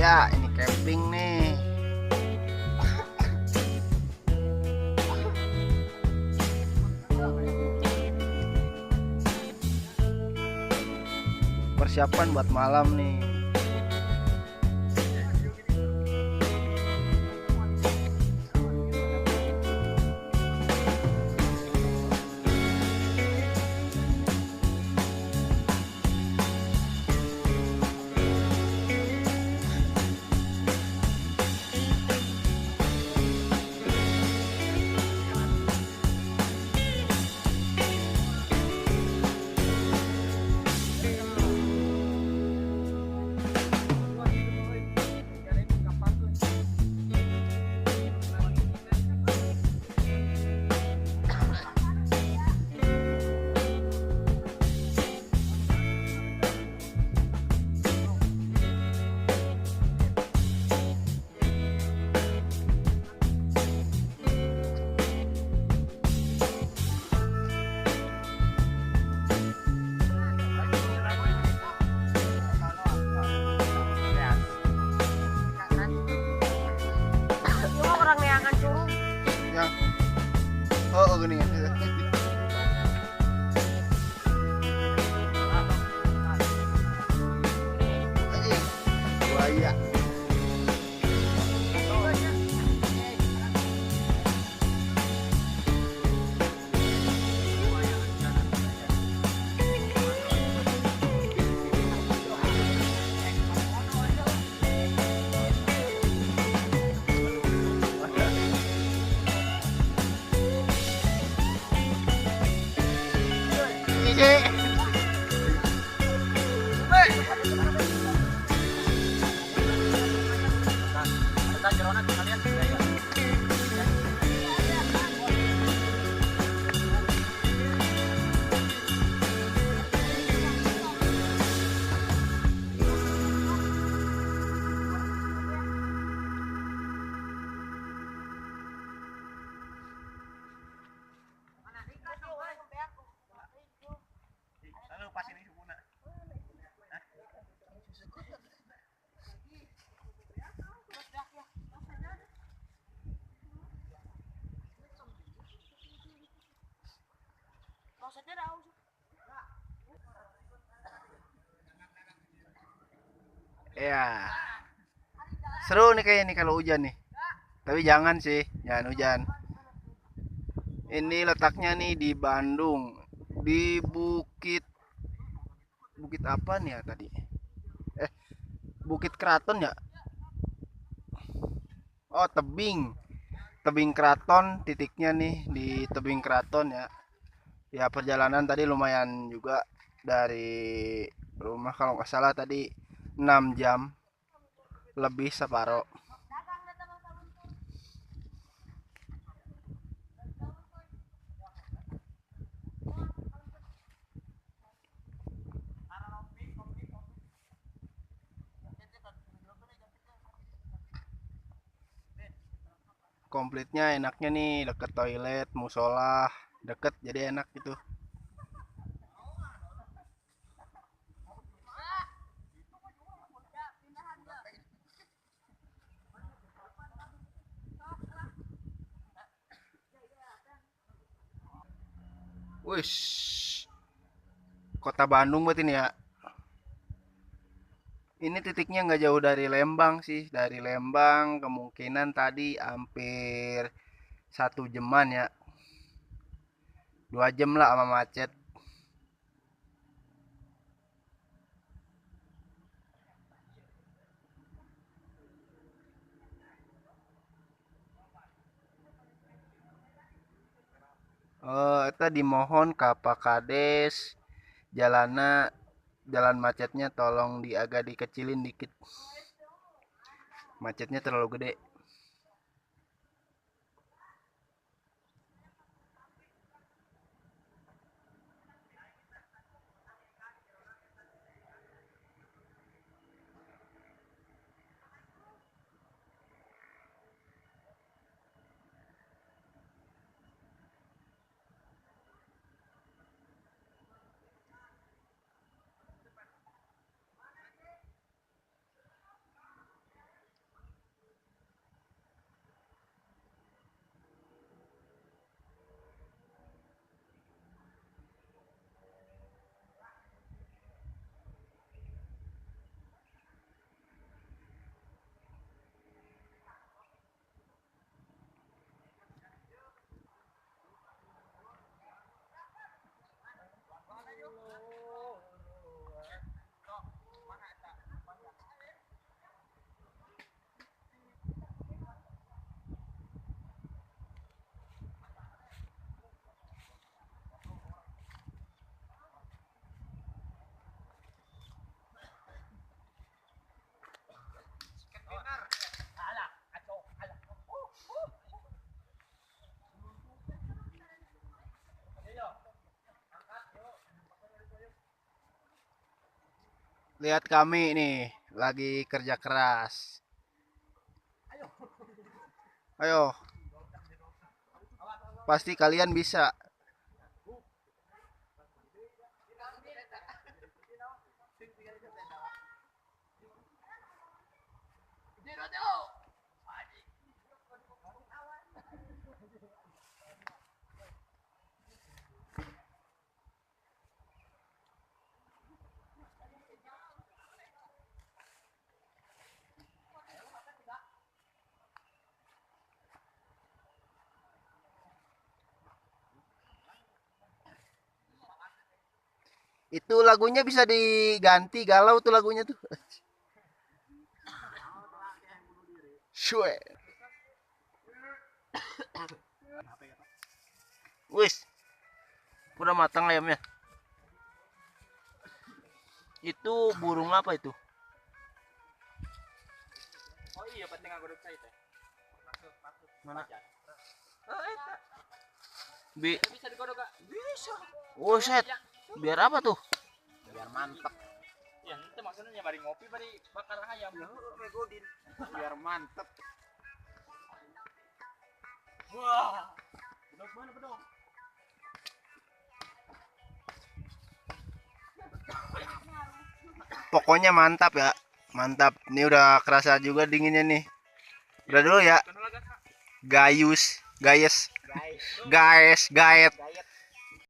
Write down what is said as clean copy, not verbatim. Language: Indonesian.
Ya, ini camping nih. Persiapan buat malam nih. Yang oh gini ya. Buaya. Ya, seru nih kayak nih kalau hujan nih. Tapi jangan sih, jangan hujan. Ini letaknya nih di Bandung, di Bukit Bukit apa nih ya tadi? Eh, Bukit Keraton ya? Oh, Tebing. Tebing Keraton titiknya nih di Tebing Keraton ya. Ya perjalanan tadi lumayan juga dari rumah kalau nggak salah tadi 6 jam lebih separuh. Komplitnya enaknya nih deket toilet, musola, deket jadi enak gitu. Wih, kota Bandung berarti nih ya. Ini titiknya nggak jauh dari Lembang sih. Dari Lembang kemungkinan tadi hampir 1 jaman ya. 2 jam lah sama macet. Kita dimohon ka Pak Kades jalana jalan macetnya tolong agak dikecilin dikit. Macetnya terlalu gede. Lihat kami nih lagi kerja keras. Ayo, pasti kalian bisa. Itu lagunya bisa diganti, galau tuh lagunya tuh. Shue. Wis, udah matang ayamnya. Itu burung apa itu? Oh iya, penting aku udah itu. Mana? Oh, eta. Bisa digodok gak? Bisa. Oh, set. Biar apa tuh? Biar mantep. Ya, itu maksudnya bari ngopi, bari bakar ayam. Ya, godin. Biar mantep. Wah. Bedog mana bedog? Pokoknya mantap ya. Mantap. Ini udah kerasa juga dinginnya nih. Udah dulu ya. Gayus, gayes. Guys, gaet.